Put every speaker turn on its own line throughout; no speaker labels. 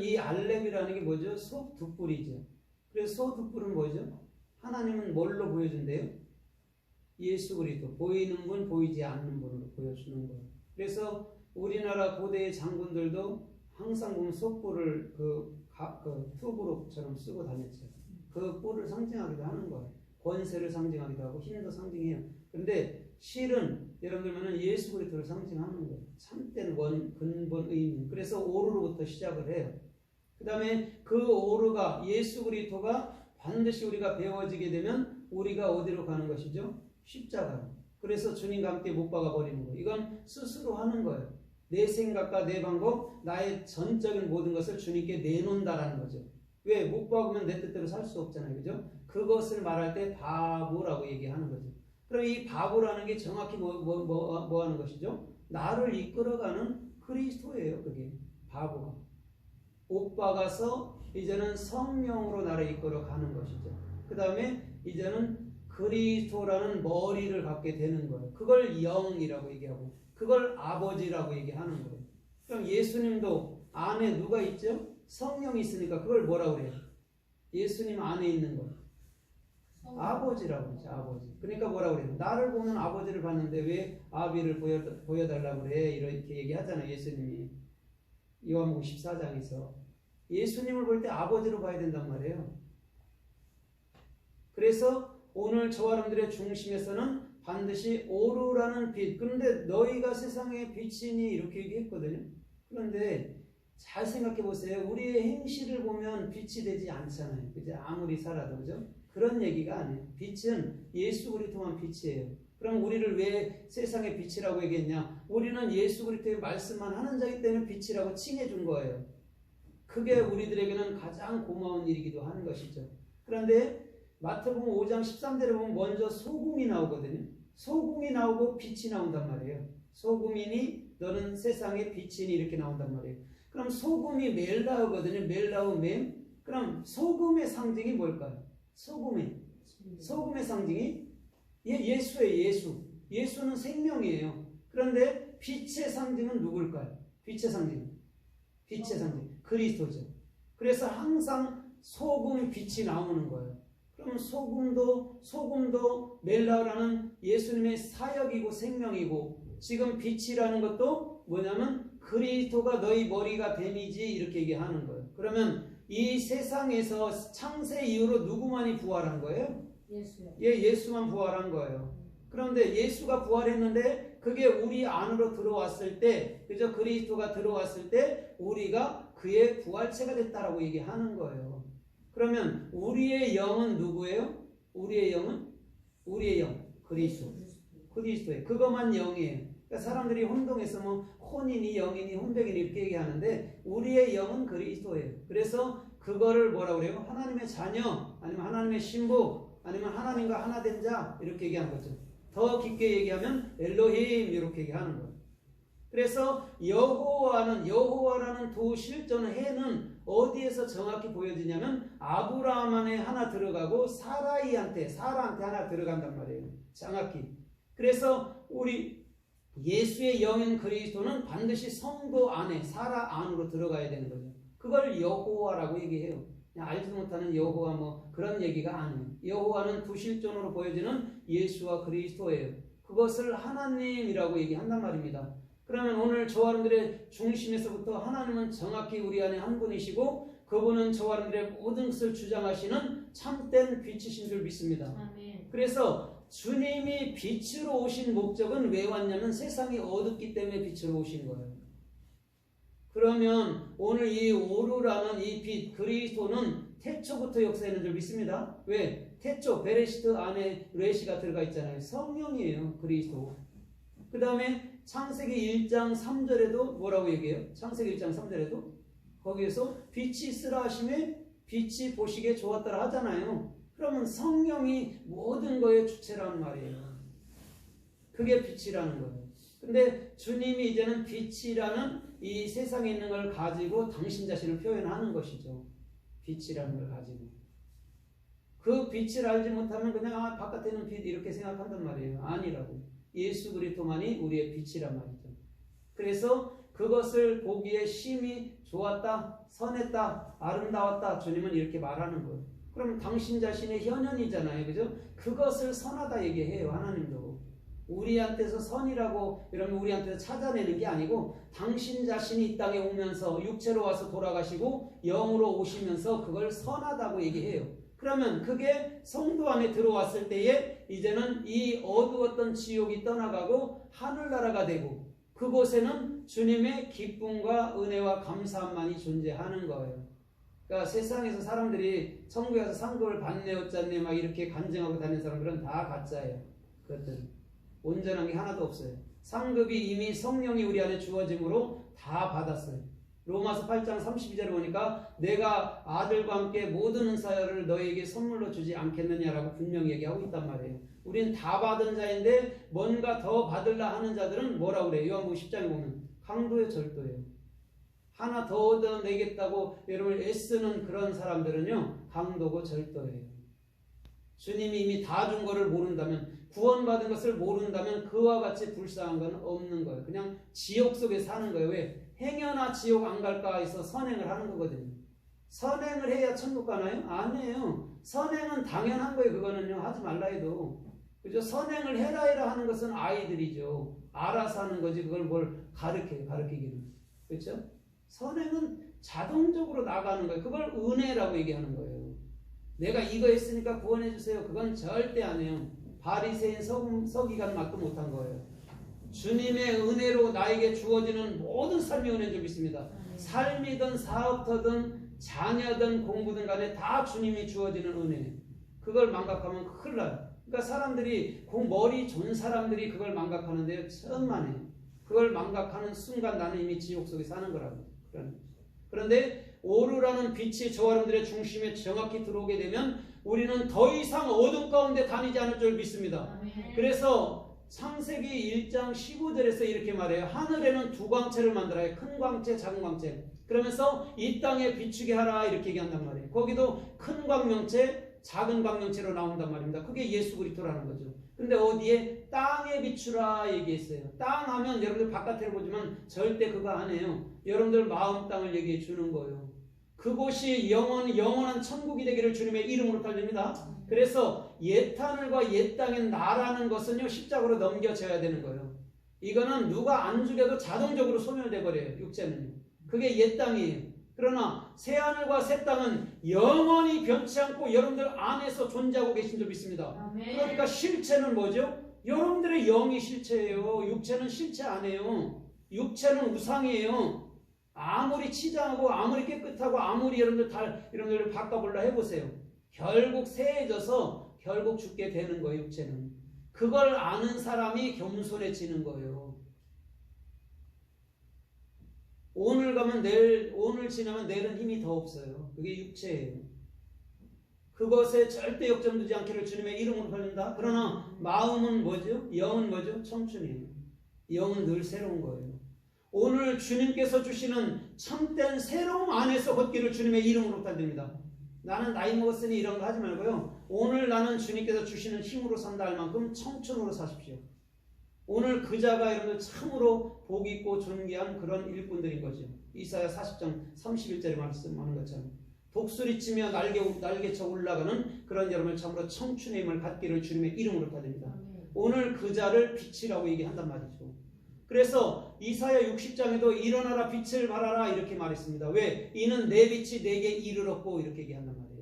이 알렙이라는 게 뭐죠? 소득불이죠. 그래서 소득불은 뭐죠? 하나님은 뭘로 보여준대요? 예수 그리스도. 보이는 분, 보이지 않는 분으로 보여주는 거예요. 그래서 우리나라 고대의 장군들도 항상 보면 소뿔을 그 투브록처럼 쓰고 다녔죠. 그 뿔을 상징하기도 하는 거예요. 권세를 상징하기도 하고 힘도 상징해요. 그런데 실은 여러분들 예수 그리스도를 상징하는 거예요. 참된 근본 의미. 그래서 오르로부터 시작을 해요. 그 다음에 그 오르가 예수 그리스도가 반드시 우리가 배워지게 되면 우리가 어디로 가는 것이죠? 십자가로. 그래서 주님과 함께 못 박아 버리는 거예요. 이건 스스로 하는 거예요. 내 생각과 내 방법, 나의 전적인 모든 것을 주님께 내놓는다라는 거죠. 왜? 못 박으면 내 뜻대로 살 수 없잖아요. 그죠? 그것을 말할 때 바보라고 얘기하는 거죠. 그럼 이 바보라는 게 정확히 뭐 하는 것이죠? 나를 이끌어가는 그리스도예요. 그게 바보가. 못 박아서 이제는 성령으로 나를 이끌어가는 것이죠. 그 다음에 이제는 그리스도라는 머리를 갖게 되는 거예요. 그걸 영이라고 얘기하고 그걸 아버지라고 얘기하는 거예요. 그럼 예수님도 안에 누가 있죠? 성령이 있으니까 그걸 뭐라고 그래요? 예수님 안에 있는 거 아버지라고 그러죠. 아버지. 그러니까 뭐라고 그래요? 나를 보면 아버지를 봤는데 왜 아비를 보여달라고 그래? 이렇게 얘기하잖아요. 예수님이 요한복음 14장에서 예수님을 볼 때 아버지로 봐야 된단 말이에요. 그래서 오늘 저와 여러분들의 중심에서는 반드시 오르라는 빛. 그런데 너희가 세상의 빛이니 이렇게 얘기했거든요. 그런데 잘 생각해 보세요. 우리의 행실을 보면 빛이 되지 않잖아요. 그죠? 아무리 살아도. 그죠? 그런 얘기가 아니에요. 빛은 예수 그리스도만 빛이에요. 그럼 우리를 왜 세상의 빛이라고 얘기했냐? 우리는 예수 그리스도의 말씀만 하는 자이기 때문에 빛이라고 칭해준 거예요. 그게 우리들에게는 가장 고마운 일이기도 하는 것이죠. 그런데 마태복음 5장 13절에 보면 먼저 소금이 나오거든요. 소금이 나오고 빛이 나온단 말이에요. 소금이니 너는 세상의 빛이니 이렇게 나온단 말이에요. 그럼 소금이 멜라우거든요. 멜라우 맴. 그럼 소금의 상징이 뭘까요? 소금의 상징이 예수예요. 예수는 생명이에요. 그런데 빛의 상징은 누굴까요? 빛의 상징 그리스도죠. 그래서 항상 소금 빛이 나오는 거예요. 그럼 소금도 멜라라는 예수님의 사역이고 생명이고 지금 빛이라는 것도 뭐냐면 그리스도가 너희 머리가 됨이지 이렇게 얘기하는 거예요. 그러면 이 세상에서 창세 이후로 누구만이 부활한 거예요?
예수요.
예수만 부활한 거예요. 그런데 예수가 부활했는데 그게 우리 안으로 들어왔을 때, 그죠? 그리스도가 들어왔을 때 우리가 그의 부활체가 됐다라고 얘기하는 거예요. 그러면 우리의 영은 누구예요? 우리의 영 그리스도예요. 그것만 영이에요. 그러니까 사람들이 혼동해서 뭐 혼이니 영이니 혼백이니 이렇게 얘기하는데 우리의 영은 그리스도예요. 그래서 그거를 뭐라고 그래요? 하나님의 자녀 아니면 하나님의 신부 아니면 하나님과 하나 된 자 이렇게 얘기하는 거죠. 더 깊게 얘기하면 엘로힘 이렇게 얘기하는 거예요. 그래서 여호와라는 두 실존 해는 어디에서 정확히 보여지냐면 아브라함 안에 하나 들어가고 사라한테 하나 들어간단 말이에요. 정확히. 그래서 우리 예수의 영인 그리스도는 반드시 성도 안에 사라 안으로 들어가야 되는 거죠. 그걸 여호와라고 얘기해요. 그냥 알지도 못하는 여호와 뭐 그런 얘기가 아니에요. 여호와는 두 실존으로 보여지는 예수와 그리스도예요. 그것을 하나님이라고 얘기한단 말입니다. 그러면 오늘 저와 여러분들의 중심에서부터 하나님은 정확히 우리 안에 한 분이시고 그분은 저와 여러분들의 모든 것을 주장하시는 참된 빛이신 줄 믿습니다.
아멘.
그래서 주님이 빛으로 오신 목적은 왜 왔냐면 세상이 어둡기 때문에 빛으로 오신 거예요. 그러면 오늘 이 오르라는 이 빛 그리스도는 태초부터 역사했는 줄 믿습니다. 왜? 태초 베레시트 안에 레시가 들어가 있잖아요. 성령이에요. 그리스도. 그 다음에 창세기 1장 3절에도 뭐라고 얘기해요? 창세기 1장 3절에도 거기에서 빛이 있으라 하심에 빛이 보시기에 좋았더라 하잖아요. 그러면 성령이 모든 거의 주체라는 말이에요. 그게 빛이라는 거예요. 근데 주님이 이제는 빛이라는 이 세상에 있는 걸 가지고 당신 자신을 표현하는 것이죠. 빛이라는 걸 가지고. 그 빛을 알지 못하면 그냥 바깥에 있는 빛 이렇게 생각한단 말이에요. 아니라고. 예수 그리스도만이 우리의 빛이란 말이죠. 그래서 그것을 보기에 심히 좋았다, 선했다, 아름다웠다. 주님은 이렇게 말하는 거예요. 그럼 당신 자신의 현현이잖아요. 그죠? 그것을 선하다 얘기해요. 하나님도. 우리한테서 선이라고 이러면 우리한테서 찾아내는 게 아니고 당신 자신이 이 땅에 오면서 육체로 와서 돌아가시고 영으로 오시면서 그걸 선하다고 얘기해요. 그러면 그게 성도 안에 들어왔을 때에 이제는 이 어두웠던 지옥이 떠나가고 하늘나라가 되고 그곳에는 주님의 기쁨과 은혜와 감사함만이 존재하는 거예요. 그러니까 세상에서 사람들이 천국에 가서 상급을 받네 어쩌네 막 이렇게 간증하고 다니는 사람들은 다 가짜예요. 그것들은 온전한 게 하나도 없어요. 상급이 이미 성령이 우리 안에 주어짐으로 다 받았어요. 로마서 8장 32절을 보니까 내가 아들과 함께 모든 은사를 너에게 선물로 주지 않겠느냐라고 분명히 얘기하고 있단 말이에요. 우리는 다 받은 자인데 뭔가 더 받으려 하는 자들은 뭐라고 그래요? 요한복음 10장에 보면 강도의 절도예요. 하나 더 얻어내겠다고 여러분을 애쓰는 그런 사람들은요 강도고 절도예요. 주님이 이미 다 준 거를 모른다면 구원받은 것을 모른다면 그와 같이 불쌍한 건 없는 거예요. 그냥 지옥 속에 사는 거예요. 왜? 행여나 지옥 안 갈까 해서 선행을 하는 거거든요. 선행을 해야 천국 가나요? 아니에요. 선행은 당연한 거예요. 그거는요 하지 말라 해도. 그죠? 선행을 해라 하는 것은 아이들이죠. 알아서 하는 거지 그걸 뭘 가르치기는. 그렇죠? 선행은 자동적으로 나가는 거예요. 그걸 은혜라고 얘기하는 거예요. 내가 이거 했으니까 구원해 주세요. 그건 절대 안 해요. 바리새인 서기관 맛도 못한 거예요. 주님의 은혜로 나에게 주어지는 모든 삶의 은혜인 줄 믿습니다. 삶이든 사업터든 자녀든 공부든 간에 다 주님이 주어지는 은혜. 그걸 망각하면 큰일 나요. 그러니까 사람들이 머리 좋은 사람들이 그걸 망각하는데요. 천만에. 그걸 망각하는 순간 나는 이미 지옥 속에 사는 거라고. 그런데 오르라는 빛이 저 사람들의 중심에 정확히 들어오게 되면 우리는 더 이상 어둠 가운데 다니지 않을 줄 믿습니다. 그래서 창세기 1장 15절에서 이렇게 말해요. 하늘에는 두 광채를 만들어요. 큰 광채, 작은 광채. 그러면서 이 땅에 비추게 하라 이렇게 얘기한단 말이에요. 거기도 큰 광명체, 작은 광명체로 나온단 말입니다. 그게 예수 그리스도라는 거죠. 근데 어디에? 땅에 비추라 얘기했어요. 땅 하면 여러분들 바깥을 보지만 절대 그거 안 해요. 여러분들 마음 땅을 얘기해 주는 거예요. 그곳이 영원한 천국이 되기를 주님의 이름으로 달립니다. 그래서 옛 하늘과 옛 땅의 나라는 것은요 십자가로 넘겨져야 되는 거예요. 이거는 누가 안 죽여도 자동적으로 소멸돼 버려요. 육체는요. 그게 옛 땅이에요. 그러나 새 하늘과 새 땅은 영원히 변치 않고 여러분들 안에서 존재하고 계신 줄 믿습니다. 그러니까 실체는 뭐죠? 여러분들의 영이 실체예요. 육체는 실체 아니에요. 육체는 우상이에요. 아무리 치장하고 아무리 깨끗하고 아무리 여러분들 바꿔볼라 해보세요. 결국 새해져서 결국 죽게 되는 거예요. 육체는. 그걸 아는 사람이 겸손해지는 거예요. 오늘 가면 내일, 오늘 지나면 내일은 힘이 더 없어요. 그게 육체예요. 그것에 절대 역점되지 않기를 주님의 이름으로 걸린다. 그러나 마음은 뭐죠? 영은 뭐죠? 청춘이에요. 영은 늘 새로운 거예요. 오늘 주님께서 주시는 참된 새로움 안에서 걷기를 주님의 이름으로 부탁드립니다. 나는 나이 먹었으니 이런 거 하지 말고요. 오늘 나는 주님께서 주시는 힘으로 산다 할 만큼 청춘으로 사십시오. 오늘 그 자가 여러분들 참으로 복 있고 존귀한 그런 일꾼들인 거죠. 이사야 40장 31절에 말씀하는 것처럼 독수리치며 날개쳐 올라가는 그런 여러분을 참으로 청춘의 힘을 갖기를 주님의 이름으로 부탁드립니다. 오늘 그 자를 빛이라고 얘기한단 말이죠. 그래서 이사야 60장에도 일어나라 빛을 발하라 이렇게 말했습니다. 왜? 이는 내 빛이 내게 이르렀고 이렇게 얘기한단 말이에요.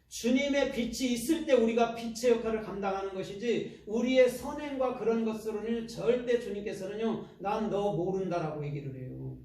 주님의 빛이 있을 때 우리가 빛의 역할을 감당하는 것이지 우리의 선행과 그런 것으로는 절대 주님께서는요 난 너 모른다라고 얘기를 해요.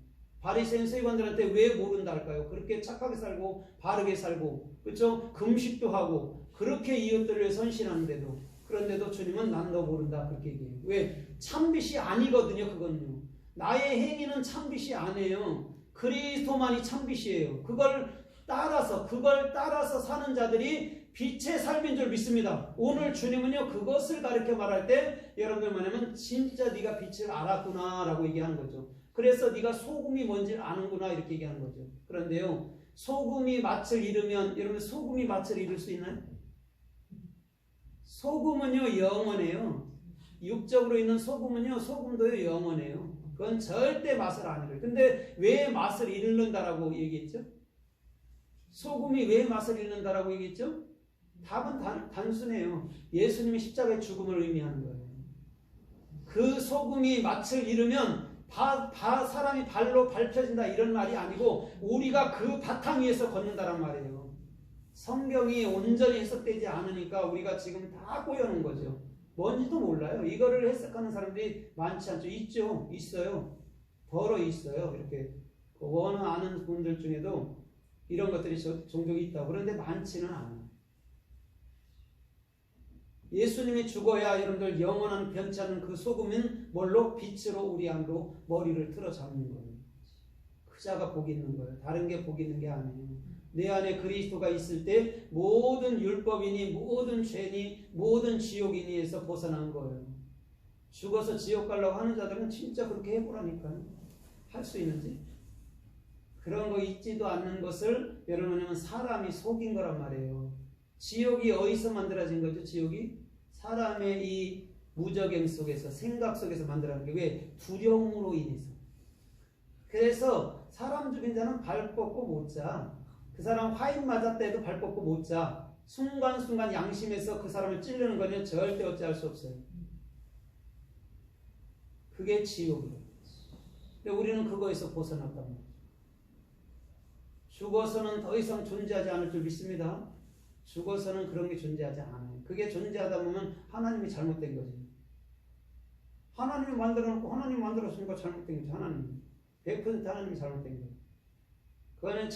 바리새인 서기관들한테 왜 모른다 할까요? 그렇게 착하게 살고 바르게 살고 그렇죠? 금식도 하고 그렇게 이웃들을 위해 선신하는데도 그런데도 주님은 난 너 모른다 그렇게 얘기해요. 왜? 참빛이 아니거든요. 그건요. 나의 행위는 참빛이 아니에요. 그리스도만이 참빛이에요. 그걸 따라서 사는 자들이 빛의 삶인 줄 믿습니다. 오늘 주님은요 그것을 가르쳐 말할 때 여러분들 뭐냐면 진짜 네가 빛을 알았구나 라고 얘기하는 거죠. 그래서 네가 소금이 뭔지 아는구나 이렇게 얘기하는 거죠. 그런데요 소금이 맛을 잃으면 여러분 소금이 맛을 잃을 수 있나요? 소금은요 영원해요. 육적으로 있는 소금은요 소금도요 영원해요. 그건 절대 맛을 안 잃어요. 근데 왜 맛을 잃는다라고 얘기했죠? 소금이 왜 맛을 잃는다라고 얘기했죠? 답은 단순해요. 예수님이 십자가의 죽음을 의미하는 거예요. 그 소금이 맛을 잃으면 사람이 발로 밟혀진다 이런 말이 아니고 우리가 그 바탕 위에서 걷는다란 말이에요. 성경이 온전히 해석되지 않으니까 우리가 지금 다 꼬여놓은 거죠. 뭔지도 몰라요. 이거를 해석하는 사람들이 많지 않죠. 있죠. 있어요. 더러 있어요. 이렇게 원어 아는 분들 중에도 이런 것들이 종종 있다고. 그런데 많지는 않아요. 예수님이 죽어야 여러분들 영원한 변치 않는 그 소금은 뭘로? 빛으로 우리 안으로 머리를 틀어 잡는 거예요. 그 자가 복이 있는 거예요. 다른 게 복이 있는 게 아니에요. 내 안에 그리스도가 있을 때 모든 율법이니 모든 죄니 모든 지옥이니에서 벗어난 거예요. 죽어서 지옥 가려고 하는 자들은 진짜 그렇게 해보라니까요. 할 수 있는지. 그런 거 있지도 않는 것을 여러분은 사람이 속인 거란 말이에요. 지옥이 어디서 만들어진 거죠? 지옥이 사람의 이 무저갱 속에서 생각 속에서 만들어진 게 왜? 두려움으로 인해서. 그래서 사람 죽인 자는 발 뻗고 못 자. 그 사람 화인 맞았다 해도 발 뻗고 못 자. 순간순간 양심에서 그 사람을 찌르는 거는 절대 어찌할 수 없어요. 그게 지옥이에요. 근데 우리는 그거에서 벗어났단 말이에요. 죽어서는 더 이상 존재하지 않을 줄 믿습니다. 죽어서는 그런 게 존재하지 않아요. 그게 존재하다 보면 하나님이 잘못된 거지. 하나님이 만들어놓고 하나님이 만들었으니까 잘못된 거지. 하나님 100% 하나님이 잘못된 거예요. 그거는